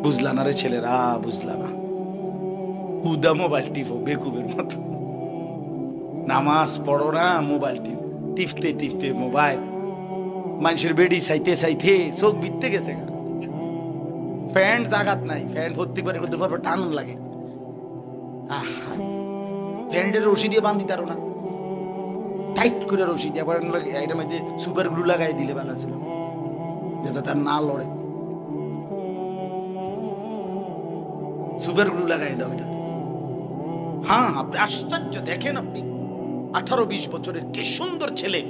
বুঝলা না রে ছেলেরা, বুঝলা না। হুদা মোবাইল টিপো বেকুবের মতো, নামাজ পড়ো না, মোবাইল টিপতে টিপতে মোবাইল। মানুষের বেডি চাইতে চাইতে চোখ বিতে গেছে। ফ্যান জাগাত নাই, ফ্যান ভর্তি করে দুপুর টান লাগে। ফ্যানের রশি দিয়ে বাঁধি তারো না, টাইট করে রশি দিয়ে এটার মধ্যে সুপার গ্লু লাগাই দিলে ভালো ছিল, যাতে তার না লড়ে। সুপার গ্লু লাগাই দাও এটা। হ্যাঁ, আপনি আশ্চর্য দেখেন, আপনি 18-20 বছরের কি সুন্দর ছেলে,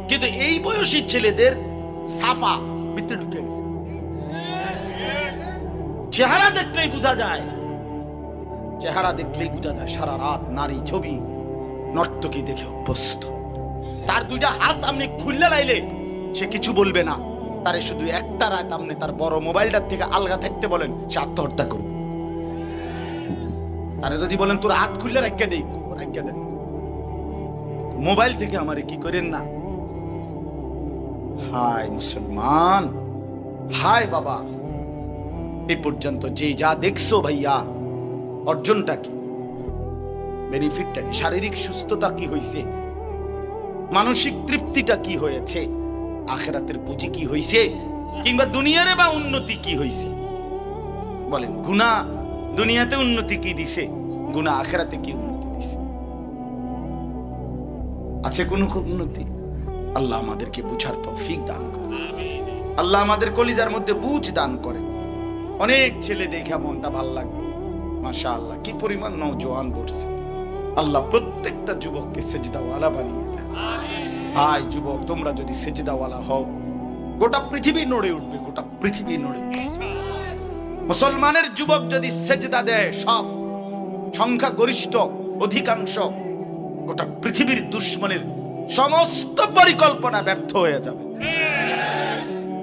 কিন্তু এই বয়সী ছেলেদের সাফা ভিতরে ঢুকে গেছে। চেহারা দেখলেই বোঝা যায়, চেহারা দেখলেই বোঝা যায় সারা রাত নারী ছবি নর্তকী দেখে অভ্যস্ত। তার দুইটা হাত আপনি খুললে লাইলে সে কিছু বলবে না, তারে শুধু একটা রাত আপনি তার বড় মোবাইলটার থেকে আলগা থাকতে বলেন, সে আত্মহত্যা করবে। তারে যদি বলেন তোর হাত খুললে রাখিয়ে দেই, রাখিয়ে দেন। মোবাইল থেকে আমারে কি করেন না। হায় মুসলমান, হায় বাবা, এই পর্যন্ত যে যা দেখছো ভাইয়া, অর্জনটা কি, বেনিফিটটা কি, শারীরিক সুস্থতা কি হয়েছে, মানসিক তৃপ্তিটা কি হয়েছে, আখিরাতের পুঁজি কি হয়েছে, কিংবা দুনিয়ারে বা উন্নতি কি হয়েছে বলেন। গুনাহ দুনিয়াতে উন্নতি কি দিছে, গুনাহ আখিরাতে কি উন্নতি দিছে? আছে কোনো উন্নতি? আল্লাহ আমাদেরকে বুঝার তৌফিক দান করেন, আল্লাহ আমাদের কলিজার মধ্যে বুঝ দান করেন। অনেক ছেলে দেখে মনটা ভালো লাগবে, মাশাআল্লাহ কি পরিমাণ নওজোয়ান পড়ছে। আল্লাহ প্রত্যেকটা যুবককে সেজদাওয়ালা বানিয়ে দেন। হায় যুবক, তোমরা যদি সেজদাওয়ালা হও, গোটা পৃথিবী নড়ে উঠবে, গোটা পৃথিবী নড়ে উঠবে। মুসলমানের যুবক যদি সেজদা দেয়, সব সংখ্যা গরিষ্ঠ অধিকাংশ গোটা পৃথিবীর দুশ্মনের সমস্ত পরিকল্পনা ব্যর্থ হয়ে যাবে।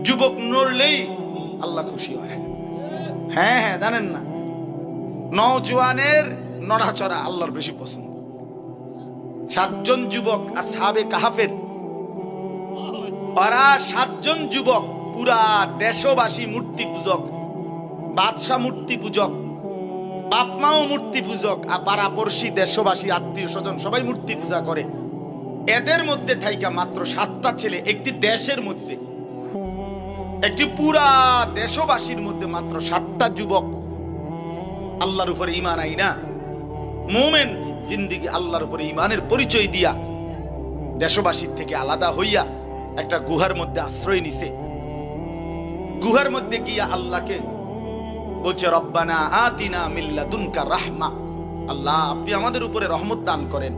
যুবক নড়লেই আল্লাহ খুশি হয়। হ্যাঁ হ্যাঁ, জানেন না, নওজোয়ানের নড়াচড়া আল্লাহর বেশি পছন্দ। 7 জন যুবক আসহাবে কাহাফের, ওরা 7 জন যুবক পুরা দেশবাসী মূর্তি পূজক, বাদশা মূর্তি পূজক, বাপ মাও মূর্তি পূজক, আর পাড়াপড়শি দেশবাসী আত্মীয় স্বজন সবাই মূর্তি পূজা করে। এদের মধ্যে থাইকা মাত্র 7টা ছেলে, একটি দেশের মধ্যে, একটি পুরা দেশবাসীর মধ্যে মাত্র 7টা যুবক আল্লাহর উপরে ঈমান আইনা মুমিন জিন্দেগি আল্লাহর উপরে ঈমানের পরিচয় দিয়া দেশবাসীর থেকে আলাদা হইয়া একটা গুহার মধ্যে আশ্রয় নিছে। গুহার মধ্যে গিয়া আল্লাহকে বলছে, রব্বানা আতিনা মিন লাদুনকা রাহমা, আল্লাহ আপনি আমাদের উপরে রহমত দান করেন।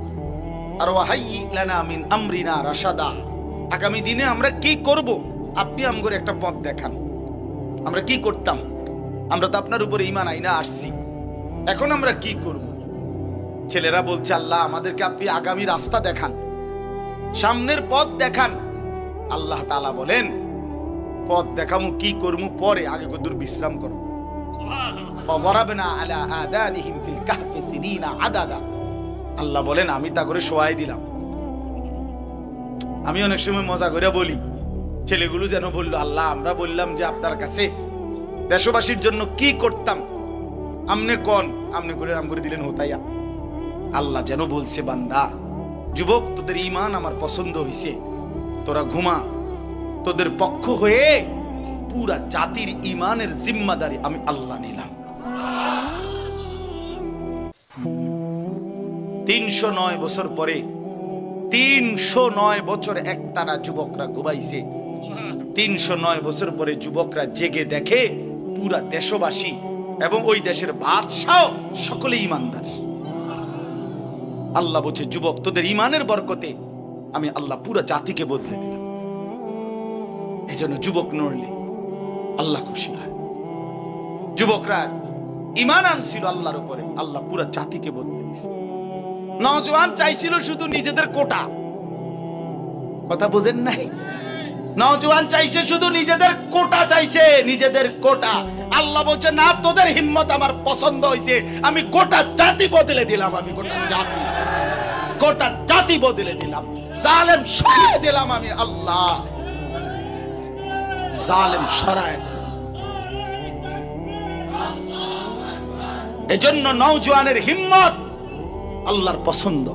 আর ওয়াহাইয়ি লানা মিন আমরিনা রাশাদা, আগামী দিনে আমরা কি করব আপনি আমগরে একটা পথ দেখান। আমরা কি করতাম? আমরা তো আপনার উপরে ঈমান আইনা আসছি, এখন আমরা কি করব? ছেলেরা বলছে, আল্লাহ আমাদেরকে আপনি আগামী রাস্তা দেখান, সামনের পথ দেখান। আল্লাহ তাআলা বলেন, পথ দেখামু, কি করমু পরে, আগে কদ্দুর বিশ্রাম করো। ফাওয়ারাবনা আলা আদানিহিম ফিল কাহফি সিনিনা আদাদা, আল্লাহ বলেন আমি তা করে শোয়াই দিলাম। আমি অনেক সময় মজা করে বলি, ছেলেগুলো যেন বলল, আল্লাহ আমরা বললাম যে আপনার কাছে দেশবাসীর জন্য কি করতাম, আমনে কোন আমনে করে আম করে দিলেন হোতাইয়া। আল্লাহ যেন বলছে, বান্দা যুবক তোদের ঈমান আমার পছন্দ হইছে, তোরা ঘুমা, তোদের পক্ষ হয়ে পুরা জাতির ঈমানের জিম্মাদারি আমি আল্লাহ নিলাম। 309 বছর পরে, 309 বছর একটানা যুবকরা ঘুমাইছে। 309 বছর পরে যুবকরা জেগে দেখে পুরা দেশবাসী এবং ওই দেশের বাদশাহ সকলে ঈমানদার। আল্লাহ বলছে, যুবক তোদের ঈমানের বরকতে আমি আল্লাহ পুরা জাতিকে বদলে দিলাম। এই জন্য যুবক নড়লে আল্লাহ খুশি হয়। যুবকরা ঈমান আনছিল আল্লাহর উপরে, আল্লাহ পুরা জাতিকে বদলে দিয়েছে। নওজোয়ান চাইছিল শুধু নিজেদের কোটা, কথা বুঝেন নাই? নওজোয়ান চাইছে শুধু নিজেদের কোটা, চাইছে নিজেদের কোটা। আল্লাহ বলছে, না, তোদের হিম্মত আমার পছন্দ হয়েছে, আমি গোটা জাতি বদলে দিলাম। আমি গোটা জাতি বদলে দিলাম, জালেম সরায় দিলাম। আমি আল্লাহ জালেম সরায় দিলাম। এজন্য নওজোয়ানের হিম্মত আল্লাহর পছন্দ,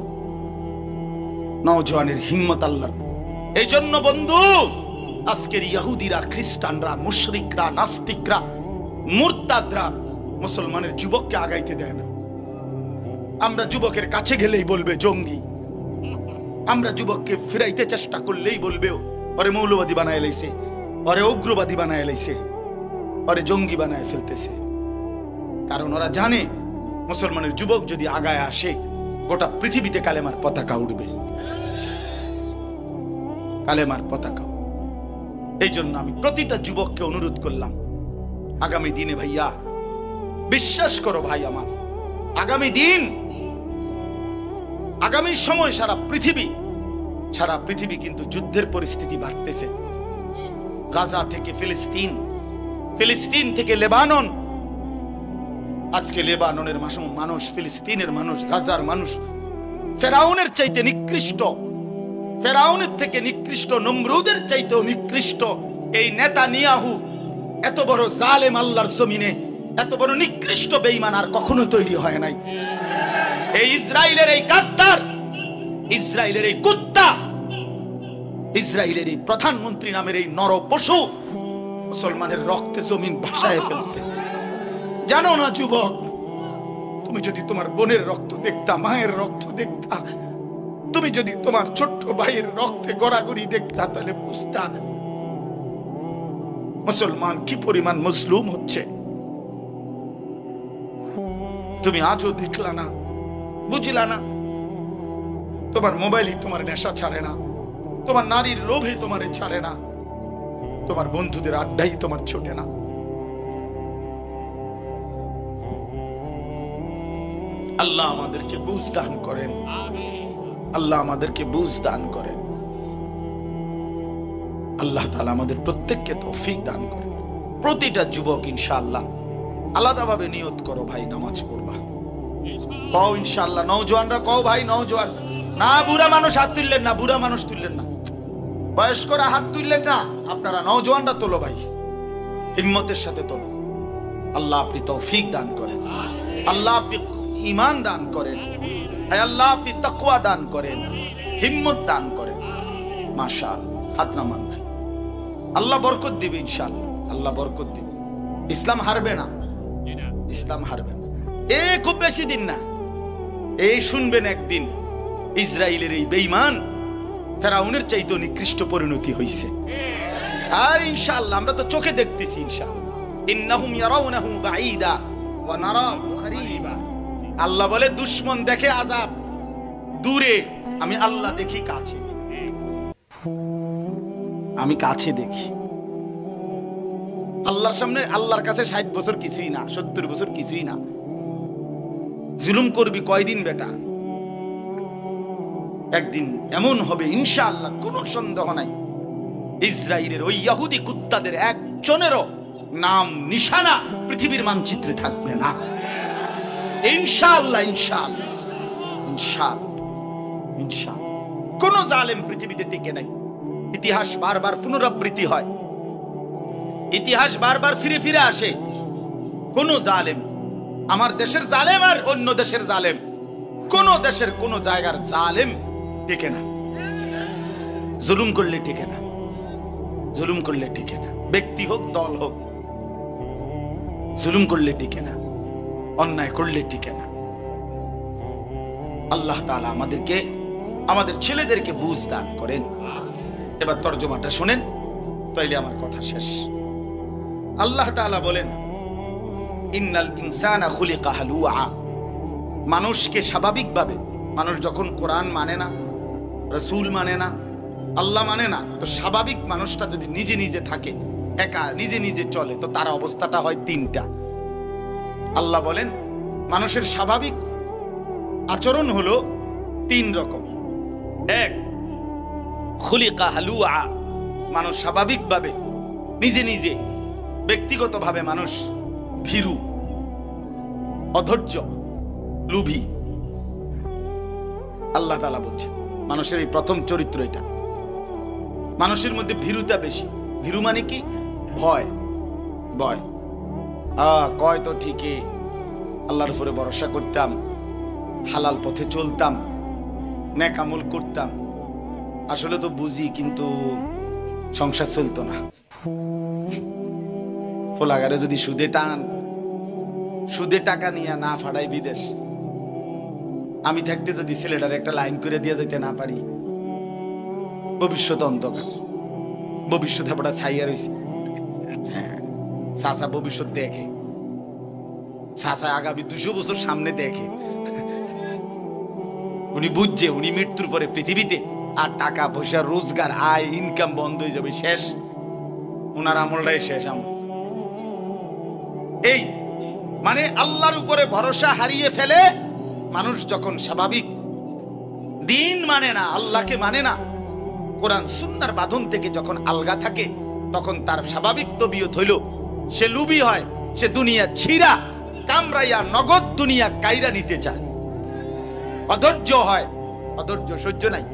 নওজোয়ানের হিম্মত আল্লাহর। এই জন্য বন্ধু, আজকের ইহুদিরা, খ্রিস্টানরা, মুশরিকরা, নাস্তিকরা, মুরতাদরা মুসলমানের যুবককে আগাইতে দেয় না। আমরা যুবকের কাছে গেলেই বলবে জঙ্গি, আমরা যুবককে ফিরাইতে চেষ্টা করলেই বলবে ওরে মৌলবাদী বানায় লাইছে, ওরে উগ্রবাদী বানায় লাইছে, ওরে জঙ্গি বানায় ফেলতেছে। কারণ ওরা জানে মুসলমানের যুবক যদি আগায় আসে গোটা পৃথিবীতে কালেমার পতাকা উঠবে, কালেমার পতাকা। এই জন্য আমি প্রতিটা যুবককে অনুরোধ করলাম, আগামী দিনে ভাইয়া বিশ্বাস করো ভাই আমার, আগামী দিন, আগামী সময় সারা পৃথিবী কিন্তু যুদ্ধের পরিস্থিতি বাড়তেছে। গাজা থেকে ফিলিস্তিন, ফিলিস্তিন থেকে লেবানন। আজকে লেবাননের মানুষ, ফিলিস্তিনের মানুষ, গাজার মানুষ ফেরাউনের চাইতে নিকৃষ্ট, ফেরাউনের থেকে নিকৃষ্ট, নমরুদের চাইতেও নিকৃষ্ট এই নেতানিয়াহু এত বড় জালেম আল্লাহর জমিনে, এত বড় নিকৃষ্ট বেঈমান আর কখনো তৈরি হয় নাই। এই ইসরায়েলের এই গাদ্দার, ইসরায়েলের এই কুত্তা, ইসরায়েলের এই প্রধানমন্ত্রী নামের এই নরপশু মুসলমানের রক্তে জমিন ভাসায় ফেলছে। জানো না যুবক, তুমি যদি তোমার বোনের রক্ত দেখতা, মায়ের রক্ত দেখতা, তুমি যদি তোমার ছোট্ট ভাইয়ের রক্তে গড়াগড়ি দেখতা, তাহলে বুঝতা মুসলমান কি পরিমাণ মজলুম হচ্ছে। তুমি আজও দেখলা না, বুঝলা না। তোমার মোবাইলই তোমার নেশা ছাড়ে না, তোমার নারীর লোভে তোমারে ছাড়ে না, তোমার বন্ধুদের আড্ডাই তোমার ছোটে না। আল্লাহ আমাদেরকে বুঝ দান করেন, আল্লাহ আমাদেরকে বুঝ দান করেন, আল্লাহ তাআলা আমাদের প্রত্যেককে তৌফিক দান করেন। প্রতিটা যুবক ইনশাআল্লাহ আলাদাভাবে নিয়ত করো ভাই, নামাজ পড়বা। কও ইনশাআল্লাহ, নওজোয়ানরা কও ভাই, নওজোয়ান না, বুড়া মানুষ হাত তুললেন না, বুড়া মানুষ তুললেন না, বয়স্করা হাত তুললেন না, আপনারা নওজোয়ানরা তোলো ভাই, হিম্মতের সাথে তোলো। আল্লাহ আপনি তৌফিক দান করেন, আল্লাহ আপনি ঈমান দান করেন, আল্লাহ আপনি তাকওয়া দান করেন, হিম্মত দান করেন। মাশাআল্লাহ, হাত নামান ভাই, আল্লাহ বরকত দিবে ইনশাআল্লাহ, আল্লাহ বরকত দিবে। ইসলাম হারবে না, ইসলাম হারবে না। খুব বেশি দিন না, এই শুনবেন একদিন ইসরায়েলের এই বেঈমান ফেরাউনের চাইতে নিকৃষ্ট পরিণতি হইছে। আর ইনশাআল্লাহ আমরা তো চোখে দেখতেছি, ইনশাআল্লাহ ইন্নাহুম ইয়ারাউনাহু বাঈদা ওয়া নারাহু করিবা। আল্লাহ বলে দুশমন দেখে আযাব দূরে, আমি আল্লাহ দেখি কাছে, আমি কাছে দেখি। আল্লাহর সামনে, আল্লাহর কাছে 60 বছর কিছুই না, 70 বছর কিছুই না। জুলুম করবি কয়দিন বেটা, একদিন এমন হবে ইনশাআল্লাহ, কোনো সন্দেহ নাই, ইসরায়েলের ওই ইহুদি কুত্তাদের একজনেরও নাম নিশানা পৃথিবীর মানচিত্রে থাকবে না। ইনশাআল্লাহ, ইনশাআল্লাহ, ইনশাআল্লাহ, ইনশাআল্লাহ। কোন জালেম পৃথিবীতে টিকে নাই। ইতিহাস বারবার পুনরাবৃত্তি হয়, ইতিহাস বারবার ফিরে ফিরে আসে। কোন জালেম, আমার দেশের জালেম আর অন্য দেশের জালেম, কোন দেশের কোন জায়গার জালেম টিকে না। জুলুম করলে টিকে না, জুলুম করলে টিকে না, ব্যক্তি হোক দল হোক, জুলুম করলে টিকে না, অন্যায় করলে টিকে না। আল্লাহ তাআলা আমাদেরকে, আমাদের ছেলেদেরকে বুঝ দান করেন। এবার তরজমাটা শুনেন, তাইলে আমার কথা শেষ। আল্লাহ তাআলা বলেন, ইন্নাল ইনসানা খুলিকা হালুআ। মানুষকে স্বাভাবিকভাবে, মানুষ যখন কোরআন মানে না, রাসূল মানে না, আল্লাহ মানে না, তো স্বাভাবিক মানুষটা যদি নিজে নিজে থাকে, একা নিজে নিজে চলে, তো তার অবস্থাটা হয় তিনটা। আল্লাহ বলেন মানুষের স্বাভাবিক আচরণ হলো 3 রকম। এক, খুলিকা হালুআ, মানুষ স্বাভাবিকভাবে নিজে নিজে ব্যক্তিগতভাবে মানুষ ভীরু, অধৈর্য, লোভী। আল্লাহ তাআলা বলছেন মানুষের এই প্রথম চরিত্র এটা। মানুষের মধ্যে ভীরুতা বেশি। ভীরু মানে কি? ভয়, ভয়। কয় তো ঠিকই, আল্লাহর উপরে ভরসা করতাম, হালাল পথে চলতাম, নেক আমল করতাম। আসলে তো বুঝি, কিন্তু সংসার চলতো না। ফোলাগারে যদি সুদে টাকা নিয়ে না ফাড়াই বিদেশ, আমি থাকতে যদি ছেলেটার একটা লাইন করে দিয়ে যেতে না পারি, ভবিষ্যৎ অন্ধকার। ভবিষ্যৎ আপনার ছাইয়া রয়েছে। হ্যাঁ, চাচা ভবিষ্যৎ দেখে, চাচা আগামী 200 বছর সামনে দেখে। উনি বুঝছে উনি মৃত্যুর পরে পৃথিবীতে আর টাকা পয়সা রোজগার আয় ইনকাম বন্ধ হয়ে যাবে, শেষ। উনার আমলটাই শেষ আমল। এই মানে আল্লাহর উপরে ভরসা হারিয়ে ফেলে মানুষ যখন স্বাভাবিক দিন মানে না, আল্লাহকে মানে না, কোরআন সুন্নাহর বাঁধন থেকে যখন আলগা থাকে, তখন তার স্বাভাবিক তবিয়ত হইল সে লুবি হয়, সে দুনিয়া ছিঁড়া কামড়াইয়া নগদ দুনিয়া কাইরা নিতে চায়। অধৈর্য হয়, অধৈর্য, সহ্য নাই,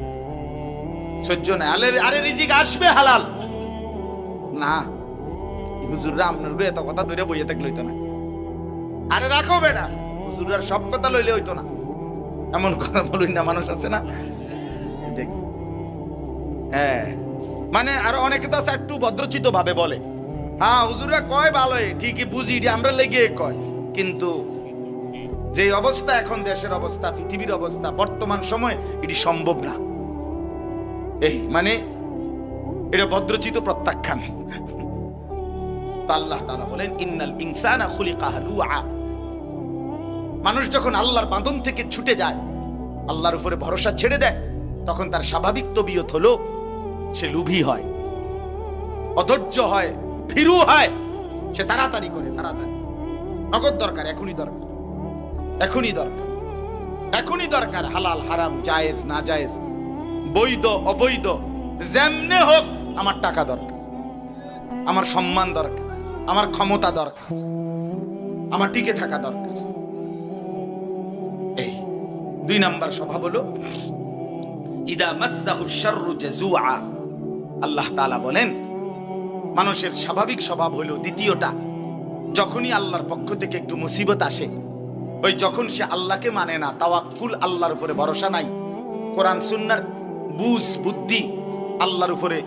সহ্য নাই। আরে রিজিক আসবে হালাল না, হুজুররা আপনার এত কথা ধরে বইয়ে থাকলে হইতো না। আরে রাখো বেটা, হুজুররা সব কথা লইলে হইতো না, এমন কথা বলুন না, মানুষ আছে না দেখ। হ্যাঁ, মানে আরো অনেকে তো আছে একটু ভদ্রচিত ভাবে বলে, হ্যাঁ হুজুররা কয় ভালোই, ঠিকই বুঝি, আমরা লেগে কয়, কিন্তু যে অবস্থা এখন দেশের অবস্থা, পৃথিবীর অবস্থা, বর্তমান সময় এটি সম্ভব না। এই মানে এটা ভদ্রচিত প্রত্যাখ্যান। আল্লাহ তাআলা বলেন ইন্নাল ইনসানা খুলিকা হালুআ। মানুষ যখন আল্লাহর বাঁধন থেকে ছুটে যায়, আল্লাহর উপরে ভরসা ছেড়ে দেয়, তখন তার স্বাভাবিক তবিয়ত হলো সে লোভী হয়, অধৈর্য হয়, ভীরু হয়, সে তাড়াতাড়ি করে, তাড়াতাড়ি নগদ দরকার, এখনই দরকার, এখনই দরকার, এখনই দরকার। হালাল হারাম, জায়েজ না জায়েজ, বৈধ অবৈধ, যেমনে হোক আমার টাকা দরকার, আমার সম্মান দরকার, আমার ক্ষমতা দরকার, আমার টিকে থাকা দরকার। এই 2 নাম্বার স্বভাব হলো ইদা মাসসাহুশ শাররু জাযুআ। আল্লাহ তাআলা বলেন মানুষের স্বাভাবিক স্বভাব হলো দ্বিতীয়টা, যখনই আল্লাহর পক্ষ থেকে একটু মুসিবত আসে, ওই যখন সে আল্লাহকে মানে না, তাওয়াক্কুল, আল্লাহর উপরে ভরসা নাই, কোরআন সুন্নাহর বুঝ বুদ্ধি, আল্লাহর উপরে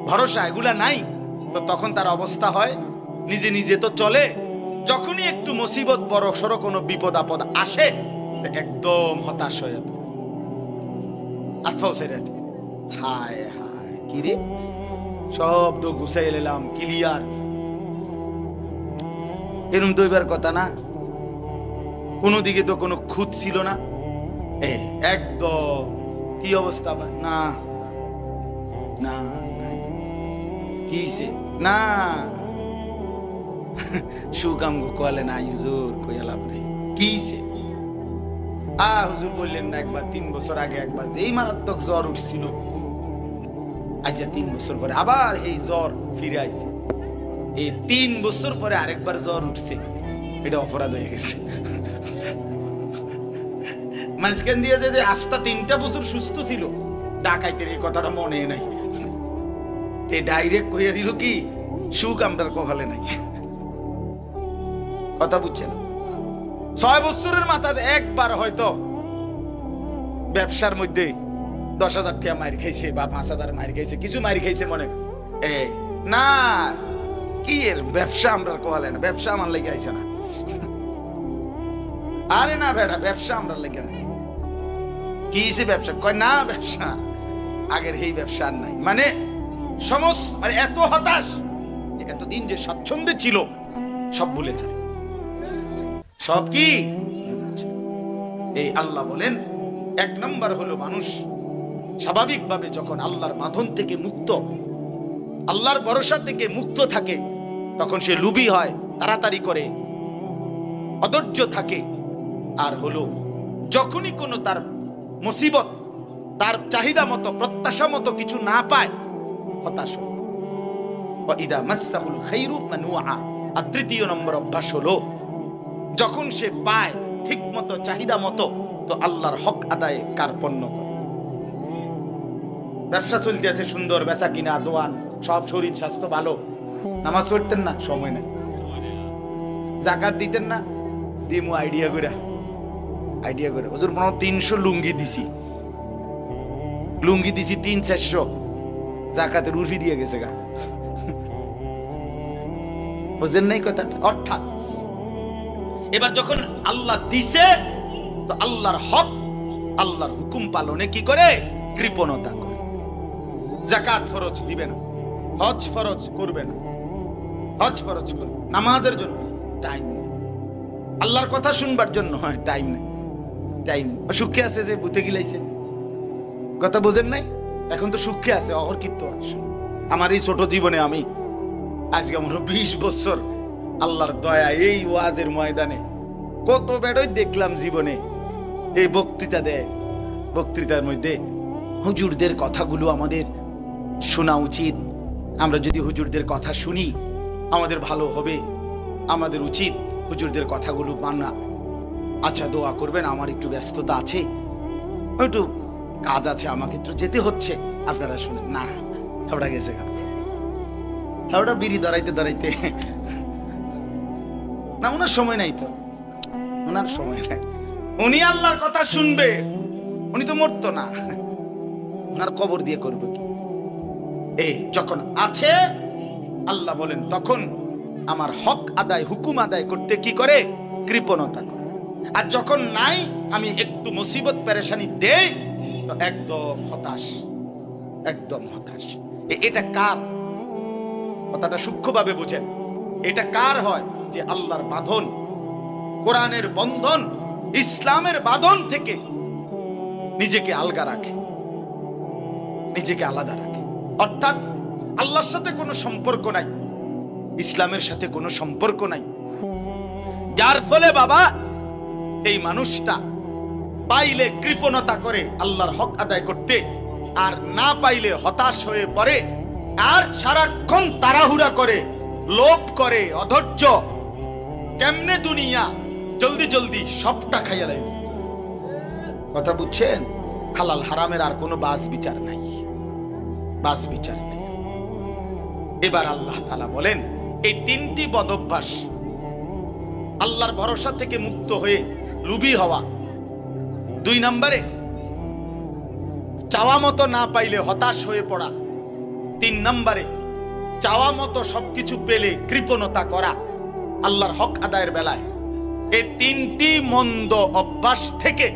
ভরসা এগুলা নাই, তো তখন তার অবস্থা হয় নিজে নিজে তো চলে, যখনই একটু মুসিবত, বড় সড়ো কোনো বিপদ আপদ আসে, একদম হতাশ হয়ে পড়ে, আত্মাও ছেড়ে দেয়। হায় হায়, কি রে, সব তো গুছাই এলাম, ক্লিয়ার, এরকম দইবার কথা না, কোনো দিকে তো কোনো খুঁত ছিল না, একদম কি অবস্থা, না না কিছে না, সুকাম গো কলে না হুজুর, কইয়া লাভ নাই, কিছে হুজুর বললেন না একবার 3 বছর আগে একবার যেই মারাত্মক জ্বর উঠছিল, আজ 3 বছর পরে আবার এই জ্বর ফিরে আইছে, এই 3 বছর পরে আরেকবার জ্বর উঠছে, এটা অপরাধ হয়ে গেছে। মাঝখান দিয়ে যে আস্তা 3টা বছর সুস্থ ছিল, ডাকাইতের এই কথাটা মনে নাই, তে ডাইরেক্ট কইয়া দিল কি সুখ আমরার কপালে নাই। কথা বুঝছেন? 6 বছরের মাথায় একবার হয়তো ব্যবসার মধ্যে 10,000 টাকা মার খাইছে বা 5,000 মার খাইছে, কিছু মার খাইছে মনে, না কি এর ব্যবসা আমরার কপালে না, ব্যবসা আমার লেগে আইছে না। আরে না বেটা, ব্যবসা আমরার লেগে না, কি ব্যবসা, কয় না ব্যবসা আগের এই ব্যবসা আর নাই, মানে সমস্ত, মানে এত হতাশ, এতদিন যে স্বাচ্ছন্দ্যে ছিল সব ভুলে যায়, সব কি। এই আল্লাহ বলেন 1 নম্বর হলো মানুষ স্বাভাবিকভাবে যখন আল্লাহর বাঁধন থেকে মুক্ত, আল্লাহর ভরসা থেকে মুক্ত থাকে, তখন সে লোভী হয়, তাড়াতাড়ি করে, অধৈর্য থাকে। আর হলো যখনই কোনো তার মুসিবত, তার চাহিদা মতো, প্রত্যাশা মতো কিছু না পায়, হতাশ হয়। ওয়াইদা মাসসাহুল খাইরু মানুআ। আর 3য় নম্বর অভ্যাস হলো যখন সে পায় ঠিক মতো, চাহিদা মতো, তো আল্লাহর হক আদায়ে কার্পণ্য করে। ব্যবসা চলতে আছে সুন্দর, বেচা কিনা, দোয়ান, সব, শরীর স্বাস্থ্য ভালো, নামাজ পড়তেন না, সময় নেই, যাকাত দিতেন না, দিমু আইডিয়া করে হুজুর মনে 300 লুঙ্গি দিছি 300-400 জাকাতের উর্ফি দিয়ে গেছে গা। বুঝেন নাই কথাটা? অর্থাৎ এবার যখন আল্লাহ দিছে তো আল্লাহর হক আল্লাহর হুকুম পালনে কি করে? কৃপণতা করে। যাকাত ফরজ দিবে না, হজ ফরজ করবে না, হজ ফরজ করবে, নামাজের জন্য টাইম নেই, আল্লাহর কথা শুনবার জন্য হয় টাইম নেই, টাইম সুখে আছে যে বুতে গিলাইছে, কথা বোঝেন নাই? এখন তো সুখে আছে, অহরকিত আছে। আমার এই ছোট জীবনে আমি আজকে মনে 20 বছর আল্লাহর দয়া এই ওয়াজের ময়দানে কত বেড়ই দেখলাম জীবনে। এই বক্তৃতা দেয়, বক্তৃতার মধ্যে হুজুরদের কথাগুলো আমাদের শোনা উচিত। আমরা যদি হুজুরদের কথা শুনি আমাদের ভালো হবে, আমাদের উচিত হুজুরদের কথাগুলো মানা। আচ্ছা দোয়া করবেন, আমার একটু ব্যস্ততা আছে, একটু কাজ আছে, আমাকে একটু যেতে হচ্ছে, আপনারা শুনেন না। হাওড়া গেছে গা, হাওড়া বিড়ি দাঁড়াইতে দাঁড়াইতে না, ওনার সময় নাই তো, ওনার সময় নাই। উনি আল্লাহর কথা শুনবে, উনি তো মরতো না, ওনার কবর দিয়ে করবে কি? যখন আছে আল্লাহ বলেন তখন আমার হক আদায় হুকুম আদায় করতে কি করে? কৃপণতা করে। আর যখন নাই আমি একটু মুসিবত পেরেশানি দেই তো একদম হতাশ, একদম হতাশ। এটা কার? কথাটা সূক্ষ্মভাবে বুঝেন। এটা কার হয়? যে আল্লাহর বাঁধন, কোরআনের বন্ধন, ইসলামের বাঁধন থেকে নিজেকে আলগা রাখে, নিজেকে আলাদা রাখে। অর্থাৎ আল্লাহর সাথে কোনো সম্পর্ক নাই, ইসলামের সাথে কোনো সম্পর্ক নাই। যার ফলে বাবা এই মানুষটা পাইলে কৃপণতা করে আল্লাহর হক আদায় করতে, আর না পাইলে হতাশ হয়ে পড়ে, আর সারাক্ষণ তাড়াহুড়া করে, লোভ করে, অধৈর্য, কেমনে দুনিয়া জলদি জলদি সবটা খাইয়া লাগবে। কথা বুঝছেন? হালাল হারামের আর কোনো বাস বিচার নাই, বাস বিচার নেই। এবার আল্লাহ তাআলা বলেন এই 3টি বদঅভ্যাস, আল্লাহর ভরসা থেকে মুক্ত হয়ে লুবি হওয়া, 2 নম্বরে চাওয়া মতো না পাইলে হতাশ হয়ে পড়া, 3 নম্বরে চাওয়া মতো সবকিছু পেলে কৃপণতা করা আল্লাহর হক আদায়ের বেলায়। এই 3টি মন্দ অভ্যাস থেকে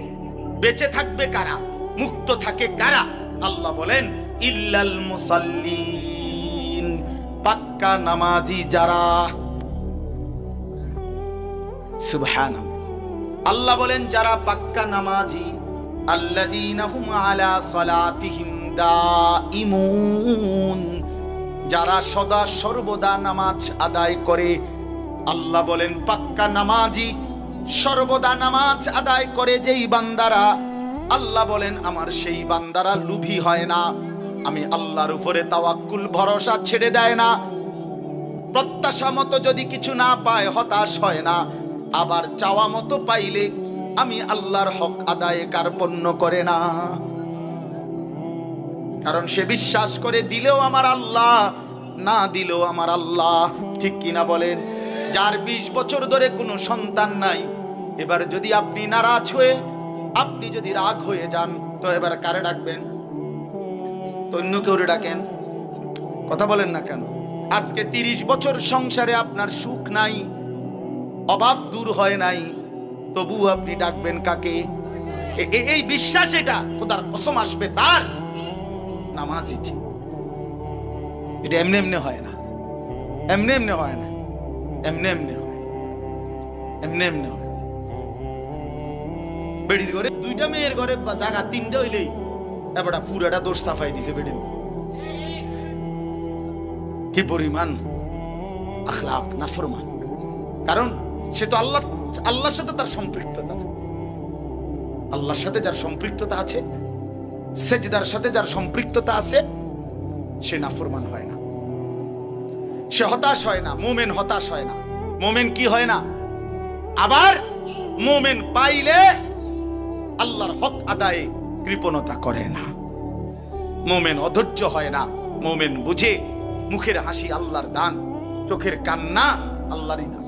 বেঁচে থাকবে কারা? মুক্ত থাকে কারা? আল্লাহ বলেন ইল্লাল মুসাল্লিন, পাক্কা নামাজি যারা। সুবহানাল্লাহ। আল্লাহ বলেন যারা পাক্কা নামাজি, আল্লাযীনা হুম আলা সালাতিহিম দাঈমুন, যারা সদা সর্বদা নামাজ আদায় করে। আল্লাহ বলেন পাক্কা নামাজি, সর্বদা নামাজ আদায় করে যেই বান্দারা, আল্লাহ বলেন আমার সেই বান্দারা লোভী হয় না, আমি আল্লাহর উপরে তাওয়াক্কুল ভরসা ছেড়ে দেয় না, প্রত্যাশা মতো যদি কিছু না পায় হতাশ হয় না, আবার চাওয়া মতো পাইলে আমি আল্লাহর হক আদায়ে কার্পণ্য করে না। কারণ সে বিশ্বাস করে দিলেও আমার আল্লাহ, না দিলেও আমার আল্লাহ। ঠিক কিনা বলেন? যার 20 বছর ধরে কোনো সন্তান নাই, এবার যদি আপনি নারাজ হয়ে, আপনি যদি রাগ হয়ে যান, তো এবার কারে ডাকবেন? তো অন্য কেউ ডাকেন? কথা বলেন না কেন? আজকে 30 বছর সংসারে আপনার সুখ নাই, অভাব দূর হয় নাই, তবু আপনি ডাকবেন কাকে? এই বিশ্বাস, এটা খোদার কসম আসবে তার নামাজি। এটা এমনি এমনি হয় না, এমনি এমনি হয় না, এমনি এমনি হয়, এমনি এমনি হয়। বেড়ির ঘরে 2টা মেয়ের ঘরে জায়গা 3টা হইলেই এবার পুরাটা দোষ সাফাই দিছে বেড়ির। কি পরিমাণ আখলাক নাফরমান! কারণ সে তো আল্লাহর সাথে তার সম্পৃক্ততা, আল্লাহর সাথে যার সম্পৃক্ততা আছে, সেজদার সাথে যার সম্পৃক্ততা আছে, সে নাফরমান হয় না, সে হতাশ হয় না। মুমিন হতাশ হয় না। মুমিন কি হয় না? আবার মুমিন পাইলে আল্লাহর হক আদায়ে কৃপণতা করে না। মুমিন অধৈর্য হয় না। মুমিন বুঝে মুখের হাসি আল্লাহর দান, চোখের কান্না আল্লাহরই দান।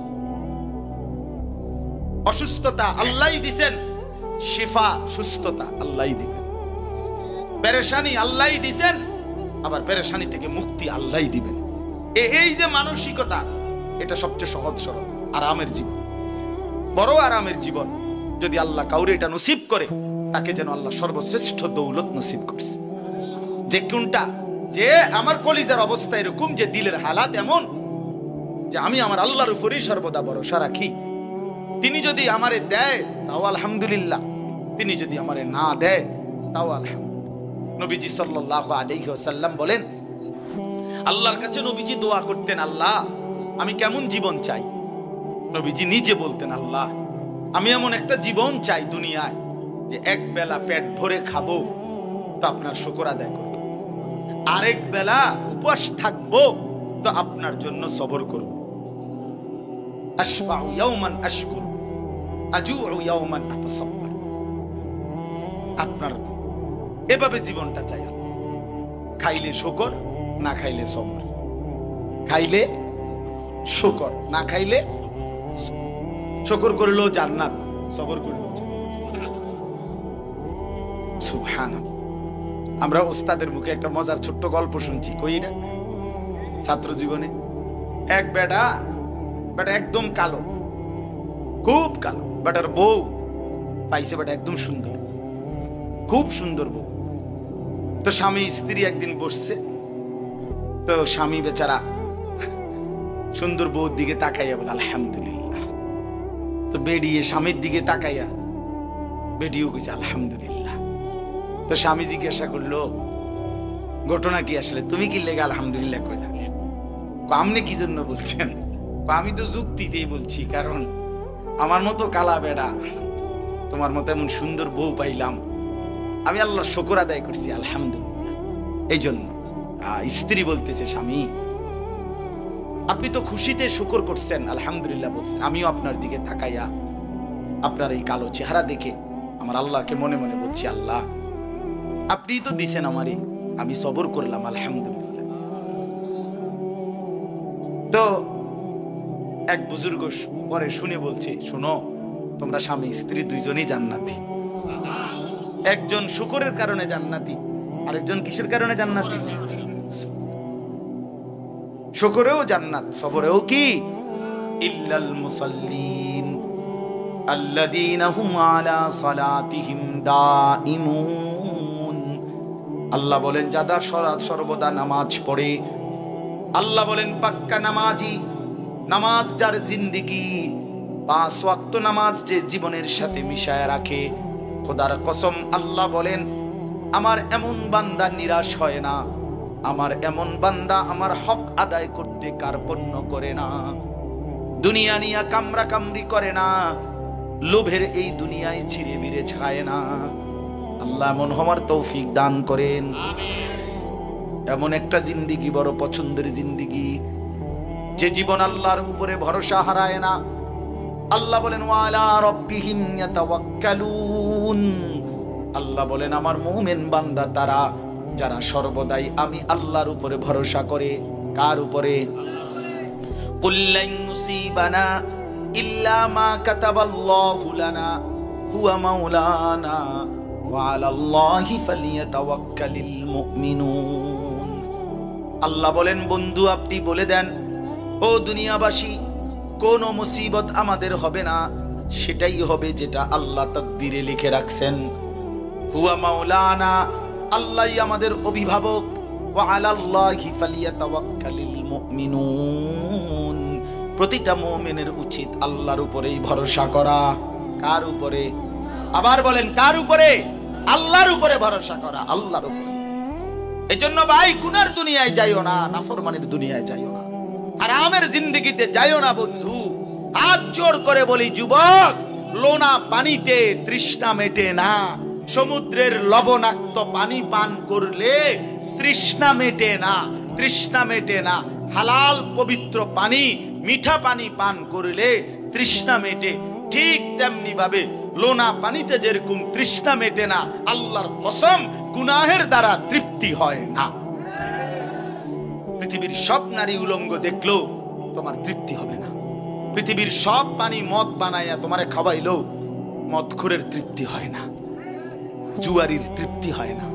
অসুস্থতা আল্লাহই দিবেন, শিফা সুস্থতা আল্লাহই দিবেন। পেরেশানি আল্লাহই দিবেন, আবার পেরেশানি থেকে মুক্তি আল্লাহই দিবেন। এই যে মানসিকতা, এটা সবচেয়ে সহজ সরল আরামের জীবন, বড় আরামের জীবন। যদি আল্লাহ কাউরে এটা নসিব করে, তাকে যেন আল্লাহ সর্বশ্রেষ্ঠ দৌলত নসিব করছে। যে কোনটা, যে আমার কলিজার অবস্থা এরকম, যে দিলের হালাত এমন যে আমি আমার আল্লাহর উপরেই সর্বদা ভরসা রাখি। তিনি যদি আমারে দেয় তাও আলহামদুলিল্লাহ, তিনি যদি আমারে না দেয় তাও আলহামদুলিল্লাহ। নবীজি সাল্লাল্লাহু আলাইহি ওয়াসাল্লাম বলেন, আল্লাহর কাছে নবীজি দোয়া করতেন, আল্লাহ আমি কেমন জীবন চাই। নবীজি নিজে বলতেন, আল্লাহ আমি এমন একটা জীবন চাই দুনিয়ায় যে এক বেলা পেট ভরে খাবো তো আপনার শুকর আদায় করব, আরেক বেলা উপবাস থাকবো তো আপনার জন্য সবর করব। আশবাউ ইয়াওমান আশকুর, আজুউ ইয়াওমান আতাসাব্বার। আপনার এভাবে জীবনটা চাই। খাইলে শুকর, না খাইলে সবর। খাইলে শুকর, না খাইলে শুকর করলেও জান্নাত, সবর করলেও সুবহানাল্লাহ। আমরা ওস্তাদের মুখে একটা মজার ছোট্ট গল্প শুনছি, কই এটা ছাত্র জীবনে। এক বেটা একদম কালো, খুব কালো। বেটার বউ পাইছে, বেটা একদম সুন্দর, খুব সুন্দর বউ। তো স্বামী স্ত্রী একদিন বসছে, তো স্বামী বেচারা সুন্দর বউর দিকে তাকাইয়া বলে আলহামদুলিল্লাহ। তো বেরিয়ে স্বামীর দিকে তাকাইয়া বেডিও কইছে আলহামদুলিল্লাহ। তো স্বামী জিজ্ঞাসা করলো, ঘটনা কি আসলে, তুমি কি লেগে আলহামদুলিল্লাহ কইলা? আপনি কি জন্য বলছেন? আমি তো যুক্তিতেই বলছি, কারণ আমার মতো কালা বেড়া, তোমার মতো এমন সুন্দর বউ পাইলাম, আমি আল্লাহর শুকর আদায় করছি আলহামদুলিল্লাহ। এই জন্য স্ত্রী বলতেছে, স্বামী আপনি তো খুশিতে শুকর করছেন, আলহামদুলিল্লাহ বলছেন, আমিও আপনার দিকে তাকাইয়া আপনার এই কালো চেহারা দেখে আমার আল্লাহকে মনে মনে বলছি, আল্লাহ আপনি তো দিছেন আমারে, আমি সবর করলাম আলহামদুলিল্লাহ। তো এক বুজুর্গ পরে শুনে বলছে, শোনো তোমরা স্বামী স্ত্রী দুইজনই জান্নাতি। একজন শুকরের কারণে জান্নাতি, আরেকজন কিসের কারণে জান্নাতি? শুকরেও জান্নাত, সবরেও কি? ইল্লাল মুসাল্লিন আল্লাযীনা হুম আলা সালাতিহিম দাঈমুন। আল্লাহ বলেন যারা সর্বদা নামাজ পড়ে, আল্লাহ বলেন পাক্কা নামাজি, নামাজ যার জিন্দেগি, 5 ওয়াক্ত নামাজ যে জীবনের সাথে মিশায় রাখে, খোদার কসম আল্লাহ বলেন আমার এমন বান্দা নিরাশ হয় না, আমার এমন বান্দা আমার হক আদায় করতে কার্পণ্য করে না, দুনিয়া নিয়া কামরা কামরি করে না, লোভের এই দুনিয়ায় ছিঁড়ে বিড়ে খায় না। আল্লাহ এমন হওয়ার তৌফিক দান করেন। এমন একটা জিন্দেগি বড় পছন্দের জিন্দেগি, যে জীবন আল্লাহর উপরে ভরসা হারায় না। আল্লাহ বলেন ওয়ালা রাব্বিহিম ইয়াতাওয়াক্কালুন। আল্লাহ বলেন আমার মুমিন বান্দা তারা যারা সর্বদাই আমি আল্লাহর উপরে ভরসা করে। কার উপরে? কুল লান ইউসিবানা ইল্লা মা কাতাবাল্লাহু লানা হুয়া মাওলানা ওয়া আলাল্লাহি ফালিয়াতাওয়াক্কালিল মুমিনুন। আল্লাহ বলেন বন্ধু আপনি বলে দেন, ও দুনিয়াবাসী, কোন মুসিবত আমাদের হবে না, সেটাই হবে যেটা আল্লাহ তাকদীরে লিখে রাখছেন। হুয়া মাওলানা, আল্লাহই আমাদের অভিভাবক। ওয়া আলাল্লাহি ফালিয়াতাওয়াক্কালিল মুমিনুন। প্রতিটা মুমিনের উচিত আল্লাহর উপরেই ভরসা করা। কার উপরে? আবার বলেন কার উপরে? আল্লাহর উপরে ভরসা করা, আল্লাহর উপরে। এজন্য ভাই গুনার দুনিয়ায় যাইও না, নাফরমানির দুনিয়ায় যাইও না, হারামের জিন্দেগিতে যাইও না বন্ধু। হাত জোর করে বলি যুবক, লোনা পানিতে তৃষ্ণা মেটে না, সমুদ্রের লবণাক্ত পানি পান করলে তৃষ্ণা মেটে না, তৃষ্ণা মেটে না। হালাল পবিত্র পানি, মিঠা পানি পান করলে তৃষ্ণা মেটে। ঠিক তেমনি ভাবে লোনা পানিতে যেরকম তৃষ্ণা মেটে না, আল্লাহর কসম গুনাহের দ্বারা তৃপ্তি হয় না। পৃথিবীর সব নারী উলঙ্গ দেখলেও তোমার তৃপ্তি হবে না। পৃথিবীর সব পানি মদ বানাইয়া তোমারে খাওয়াইলেও মদখোরের তৃপ্তি হয় না, জুয়ারির তৃপ্তি হয় না,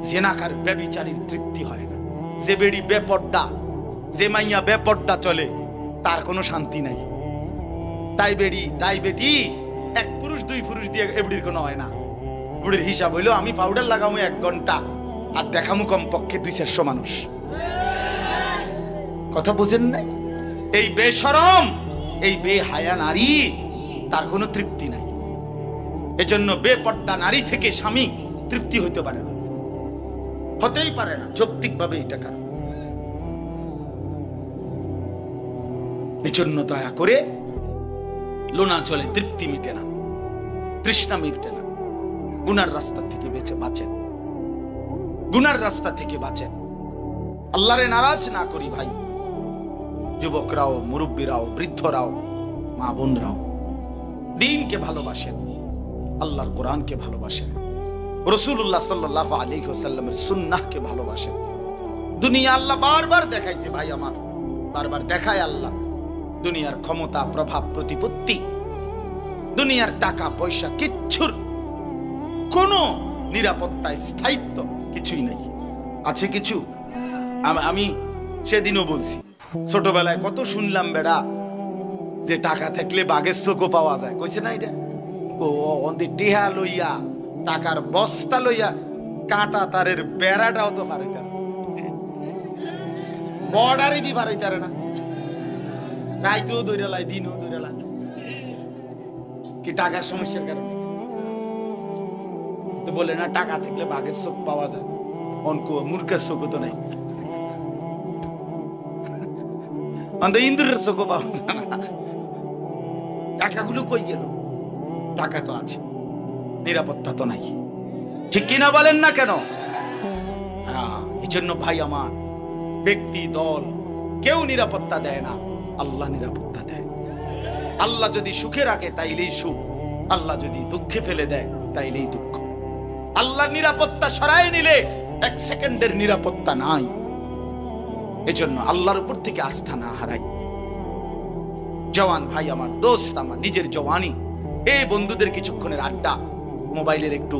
জেনাকার ব্যভিচারীর তৃপ্তি হয় না। যে বেড়ি বেপর্দা, যে মাইয়া বেপর্দা চলে, তার কোনো শান্তি নাই। তাই বেড়ি তাই বেটি, এক পুরুষ দুই পুরুষ দিয়ে এবড়ির কোনো হয় না। বুড়ির হিসাব হইলো আমি পাউডার লাগামু 1 ঘন্টা আর দেখামু কমপক্ষে 200-400 মানুষ। কথা বুঝেন নাই? এই বেশরম, এই বেহায়া নারী, তার কোনো তৃপ্তি নাই। এজন্য বেপর্দা নারী থেকে স্বামী তৃপ্তি হইতে পারে না, হতেই পারে না, যৌক্তিকভাবে এটা কারণ। এজন্য দয়া করে লোনা চলে তৃপ্তি মিটে না, তৃষ্ণা মিটে না। গুনার রাস্তা থেকে বাঁচেন, গুনার রাস্তা থেকে বাঁচেন। আল্লাহরে নারাজ না করি ভাই। যুবকরাও, মুরব্বীরাও, বৃদ্ধরাও, মা বোনরাও দ্বীনকে ভালোবাসেন, আল্লাহর কোরআনকে ভালোবাসেন, রাসূলুল্লাহ সাল্লাল্লাহু আলাইহি ওয়াসাল্লামের সুন্নাহকে ভালোবাসেন। দুনিয়া আল্লাহ বারবার দেখাইছে ভাই আমার, বারবার দেখায় আল্লাহ দুনিয়ার ক্ষমতা, প্রভাব, প্রতিপত্তি, দুনিয়ার টাকা পয়সা, কিচ্ছুর কোনো নিরাপত্তা, স্থায়িত্ব কিছুই নাই। আছে কিছু? আমি সেদিনও বলছি, ছোটবেলায় কত শুনলাম বেড়া যে টাকা থাকলে বাঘের চোখও পাওয়া যায়। কইছে না এটা? ও টেহা লইয়া, টাকার বস্তা লইয়া কাঁটা তারের বেড়াটাও তো পারইতার, বর্ডারই দি পারইতারে না। রাইতেও দৌড়ে লাই, দিনও দৌড়ে লাই, কি টাকার সমস্যার কারণে? তো বলে না টাকা থাকলে বাঘের চোখ পাওয়া যায়, অঙ্ক মূর্খের চোখও তো নাই, ইন্দুরের চোখও পাওয়া যায় না। টাকাগুলো কই গেল? টাকা তো আছে, নিরাপত্তা তো নাই। ঠিক কিনা বলেন না কেন? এই জন্য ভাই আমার, ব্যক্তি দল কেউ নিরাপত্তা দেয় না, আল্লাহ নিরাপত্তা দেয়। আল্লাহ যদি সুখে রাখে তাইলেই সুখ, আল্লাহ যদি দুঃখে ফেলে দেয় তাইলেই দুঃখ। আল্লাহ নিরাপত্তা সরাই নিলে 1 সেকেন্ডের নিরাপত্তা নাই। এজন্য আল্লাহর উপর থেকে আস্থা না হারাই। জওয়ান ভাই আমার, দোস্ত আমার, নিজের জওয়ানি, এই বন্ধুদের কিছুক্ষণের আড্ডা, মোবাইলের একটু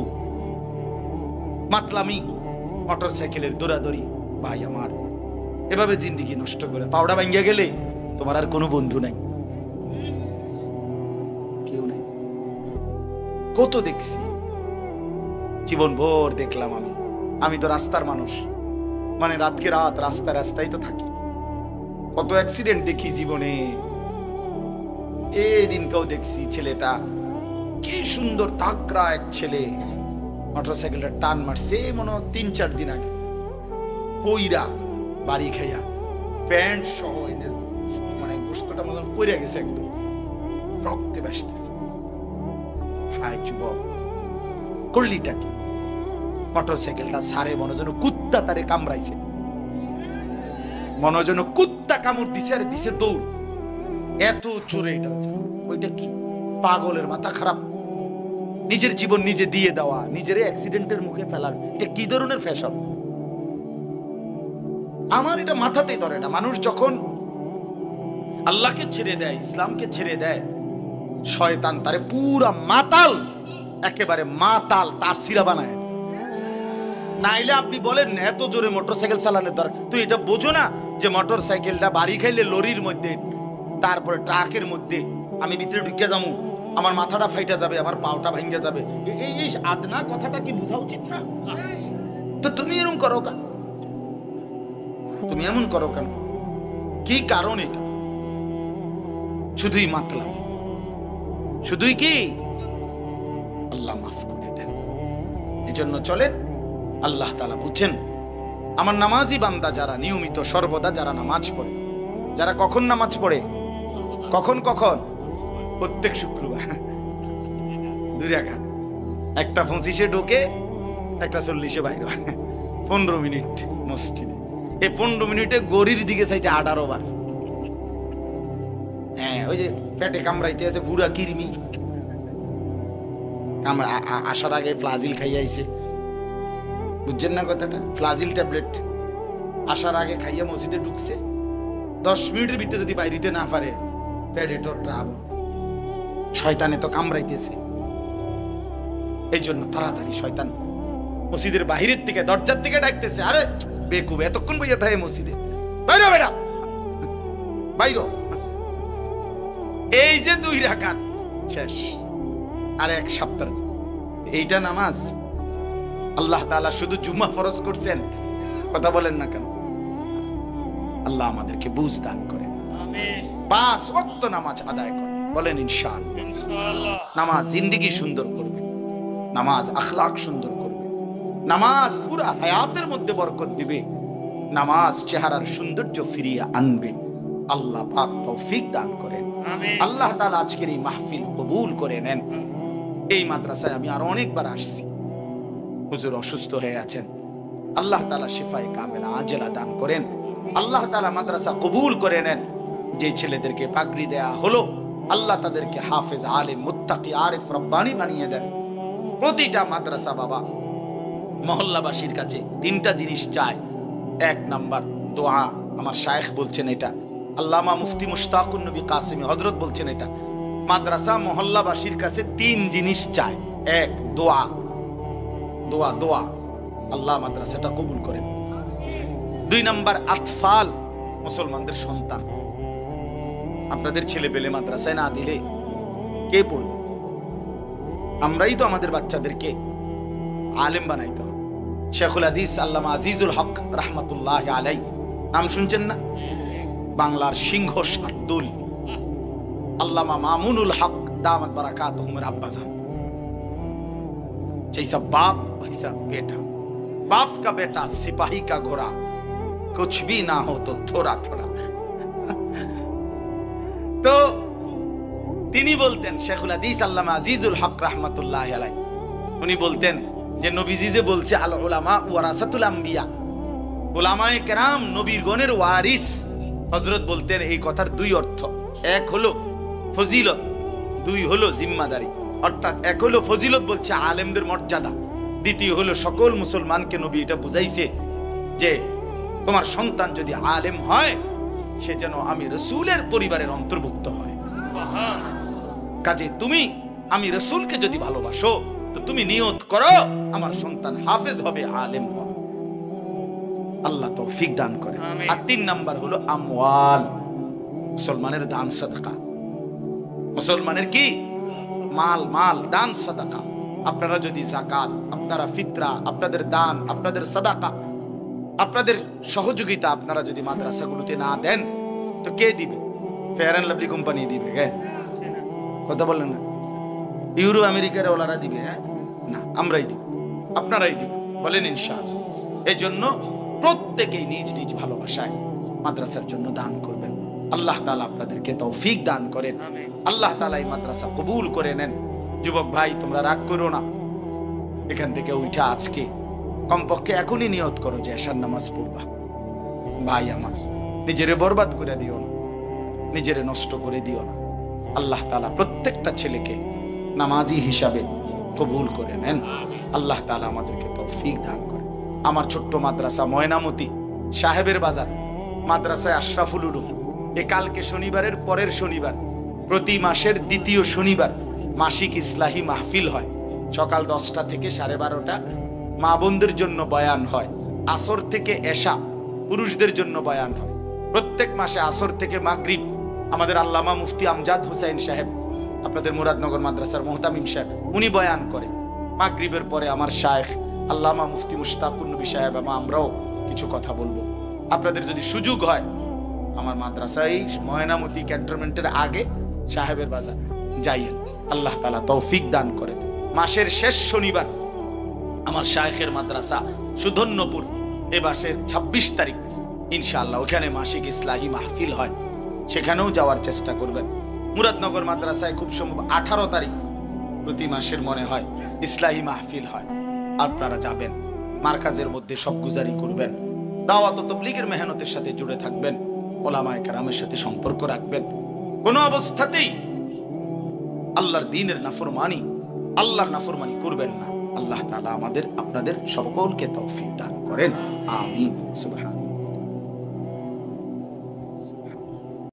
মাতলামি, মোটরসাইকেলের দৌড়াদৌড়ি, ভাই আমার এভাবে জিন্দেগি নষ্ট করে পাউডা ভাঙ্গিয়া গেলে তোমার আর কোনো বন্ধু নাই, কেউ নাই। কত দেখছি, জীবন ভোর দেখলাম। আমি তো রাস্তার মানুষ, মানে রাতকে রাত রাস্তায় তো থাকি। কত অ্যাক্সিডেন্ট দেখি জীবনে। এই দিনকেও দেখছি, ছেলেটা কি সুন্দর তাকড়া এক ছেলে, মোটরসাইকেলটা টান মারছে মনে 3-4 দিন আগে, পইরা বাড়ি খাইয়া প্যান্ট সহ মানে গোস্তটা মতন পইরা গেছে, একদম রক্তে ভাসতেছে। হাই যুবক, করলিটা কি? মোটরসাইকেলটা সারে মনে যেন কুত্তা তারে কামড়াইছে, মনে যেন কুত্তা কামড় দিছে, আর দিছে দৌড়। এত চোরে এটা, ওইটা কি? পাগলের মাথা খারাপ। নিজের জীবন নিজে দিয়ে দেওয়া, নিজের অ্যাক্সিডেন্টের মুখে ফেলার, এটা কি ধরনের ফ্যাশন? আমার এটা মাথাতেই ধরে না। মানুষ যখন আল্লাহকে ছেড়ে দেয়, ইসলামকে ছেড়ে দেয়, শয়তান তারে পুরা মাতাল, একেবারে মাতাল তার সিরা বানায়। নাইলে আপনি বলেন এত জোরে মোটরসাইকেল চালানোর দরকার, তুই এটা বোঝো না যে মোটরসাইকেলটা বাড়ি খাইলে লরির মধ্যে, তারপরে ট্রাকের মধ্যে আমি ভিতরে ঢুকে যাবো, আমার মাথাটা ফাইটা যাবে, আমার পাওটা ভাঙ্গে যাবে। এই আদনা কথাটা কি বোঝা উচিত না? তো তুমি এরকম করো কেন? তুমি এমন করো কেন? কি কারণ এটা? শুধুই মাতলাম, শুধুই কি? আল্লাহ মাফ করে দেন। এই জন্য চলেন, আল্লাহ তাআলা বুঝছেন আমার নামাজি বান্দা যারা নিয়মিত সর্বদা যারা নামাজ পড়ে, যারা কখন নামাজ পড়ে, কখন প্রত্যেক শুক্রবার 2 রাকাত, একটা 25-এ ঢোকে, একটা 40-এ বাইরে হয়, 15 মিনিট মসজিদে। এই 15 মিনিটে গড়ির দিকে চাইছে 18 বার। হ্যাঁ, ওই যে পেটে কামড়াইতে আছে বুড়া কিরমি, আসার আগে ফ্লাজিল খাইয়া আইছে, বুঝছেন না কথাটা? ফ্লাজিল ট্যাবলেট আসার আগে খাইয়া মসজিদে ঢুকছে, 10 মিনিটের ভিতরে যদি বাইরিতে না পারে প্রেডেটরটা শয়তানে তো কামড়াইতেছে, এই জন্য তাড়াতাড়ি শয়তান মসজিদের বাহিরের থেকে দরজার থেকে ডাকতেছে, আরে বেকুব এতক্ষণ বইয়া থাকে মসজিদে, বাইরো বেটা বাইরো। এই যে 2 রাকাত শেষ, আর 1 সপ্তাহ। এইটা নামাজ? আল্লাহ তাআলা শুধু জুমা ফরজ করছেন, কথা বলেন না কেন? আল্লাহ আমাদেরকে বুঝ দান করে, আমিন। 5 ওয়াক্ত নামাজ আদায় করে, বলেন ইনশাআল্লাহ। নামাজ জিন্দেগি সুন্দর করবে, নামাজ আখলাক সুন্দর করবে, নামাজ পুরা হায়াতের মধ্যে বরকত দিবে, নামাজ চেহারার সৌন্দর্য ফিরিয়ে আনবে। আল্লাহ পাক তৌফিক দান করেন, আমিন। আল্লাহ তাআলা আজকের এই মাহফিল কবুল করে নেন। এই মাদ্রাসায় আমি আর অনেকবার আসছি, হুজুর অসুস্থ হয়ে আছেন, আল্লাহ তাআলা শিফায়ে কামেলা আজেলা দান করেন। আল্লাহ তাআলা মাদ্রাসা কবুল করে নেন। যে ছেলেদেরকে পাগড়ি দেয়া হলো, আল্লাহ তাদেরকে হাফেজ, আলিম, মুত্তাকি, আরিফ, রব্বানি বানিয়ে দেন। প্রতিটা মাদ্রাসা বাবা মহল্লাবাসীর কাছে 3টা জিনিস চায়। 1 নাম্বার দোয়া, আমার শায়েখ বলছেন এটা, আল্লামা মুফতি মুশতাকুন নবী কাসেমি হযরত বলছেন এটা। মাদ্রাসা মহল্লাবাসীর কাছে 3 জিনিস চায়। 1 দোয়া, দোয়া দোয়া, আল্লাহ মাদ্রাসাটা কবুল করেন। 2 নাম্বার আতফাল, মুসলমানদের সন্তান। আপনাদের ছেলে পেলে মাদ্রাসায় না দিলে কে পড়বে? আমরাই তো আমাদের বাচ্চাদেরকে আলেম বানাইতে হবে। শেখুল হাদিস আল্লামা আজিজুল হক রাহমাতুল্লাহি আলাইহি, নাম শুনছেন না? বাংলার সিংহ শার্দুল, আল্লামা মামুনুল হক দামাত বারাকাতুহুমের আব্বাজান। जैसा बाप वैसा बेटा, बाप का बेटा सिपाही का घोड़ा, कुछ भी ना हो तो थोड़ा थोड़ा। তো তিনি বলতেন, শেখুল হাদিস আল্লামা আজিজুল হক রাহমাতুল্লাহি আলাইহি, উনি বলতেন যে নবীজি যে বলছে আল উলামা ওয়ারাসাতুল আম্বিয়া, উলামায়ে কেরাম নবীর গণের ওয়ারিস। হযরত বলতেন এই কথার 2 অর্থ, 1 হলো ফজিলত, 2 হলো জিম্মাদারি। অর্থাৎ 1 হলো ফজিলত, বলছে আলেমদের মর্যাদা। 2 হলো সকল মুসলমানকে নবী এটা বুঝাইছে যে তোমার সন্তান যদি আলেম হয় সে যেন আমি রাসূলের পরিবারের অন্তর্ভুক্ত হয়। কাজে তুমি আমি রাসূলকে যদি ভালোবাসো তো তুমি নিয়ত করো আমার সন্তান হাফেজ হবে, আলেম হবে। আল্লাহ তৌফিক দান করে। আর 3 নাম্বার হলো আমওয়াল, মুসলমানের দান সাদাকা। মুসলমানের কি? মাল, মাল দান সাদাকা। আপনারা যদি যাকাত, আপনারা ফিতরা, আপনাদের দান, আপনাদের সাদাকা, আপনাদের সহযোগিতা আপনারা যদি মাদ্রাসাগুলোতে না দেন তো কে দিবে? ফেয়ার অ্যান্ড লাভলি কোম্পানি দিবে? কথা বলেন না? ইউরো আমেরিকার ওলারা দিবে? না, আমরাই দিব, আপনারাই দিব, বলেন ইনশাআল্লাহ। এই জন্য প্রত্যেকেই নিজ নিজ ভালোবাসায় মাদ্রাসার জন্য দান করবেন। আল্লাহ তাআলা আপনাদেরকে তৌফিক দান করেন, আল্লাহ তাআলা এই মাদ্রাসা কবুল করে নেন। যুবক ভাই তোমরা রাগ করো না, এখান থেকে উঠা আজকে কমপক্ষে এখনই নিয়ত করো যে এশার নামাজ পড়বা। ভাই আমার, নিজেরে বরবাদ করে দিও না, নিজেরে নষ্ট করে দিও না। আল্লাহ তাআলা প্রত্যেকটা ছেলেকে নামাজি হিসাবে কবুল করে নেন। আল্লাহ তাআলা আমাদেরকে তৌফিক দান করে। আমার ছোট্ট মাদ্রাসা ময়নামতি সাহেবের বাজার মাদ্রাসায় আশরাফুল উলুম, কালকে শনিবারের পরের শনিবার, প্রতি মাসের 2য় শনিবার মাসিক ইসলাহি মাহফিল হয়। সকাল 10টা থেকে 12:30 মা বোনদের জন্য বয়ান হয়। আসর থেকে এশা পুরুষদের জন্য বয়ান হয়। প্রত্যেক মাসে আসর থেকে মাগরিব আমাদের আল্লামা মুফতি আমজাদ হোসেন সাহেব, আপনাদের মুরাদনগর মাদ্রাসার মুহতামিম সাহেব, উনি বয়ান করে। মাগরিবের পরে আমার শায়েখ আল্লামা মুফতি মুশতাকুন নবী সাহেব আমরাও কিছু কথা বলবো। আপনাদের যদি সুযোগ হয় আমার মাদ্রাসায় ময়নামতি ক্যান্টনমেন্টের আগে সাহেবের বাজার যাইয়েন, আল্লাহ তাআলা তৌফিক দান করেন। মাসের শেষ শনিবার আমার শায়েখের মাদ্রাসা সুধন্যপুর, এ মাসের 26 তারিখ ইনশাআল্লাহ ওখানে মাসিক ইসলাহি মাহফিল হয়, সেখানেও যাওয়ার চেষ্টা করবেন। মুরাদনগর মাদ্রাসায় খুব সম্ভব 18 তারিখ প্রতি মাসের মনে হয় ইসলাহি মাহফিল হয়, আপনারা যাবেন। মার্কাজের মধ্যে সব গুজারি করবেন, দাওয়াত ও তাবলীগের মেহনতের সাথে জুড়ে থাকবেন, ওলামায়ে কেরামের সাথে সম্পর্ক রাখবেন। কোনো অবস্থাতেই আল্লাহর দ্বীনের নাফরমানি, আল্লাহর নাফরমানি করবেন না। আল্লাহ তাআলা আমাদের আপনাদের সকলকে তৌফিক দান করেন, আমিন। সুবহান।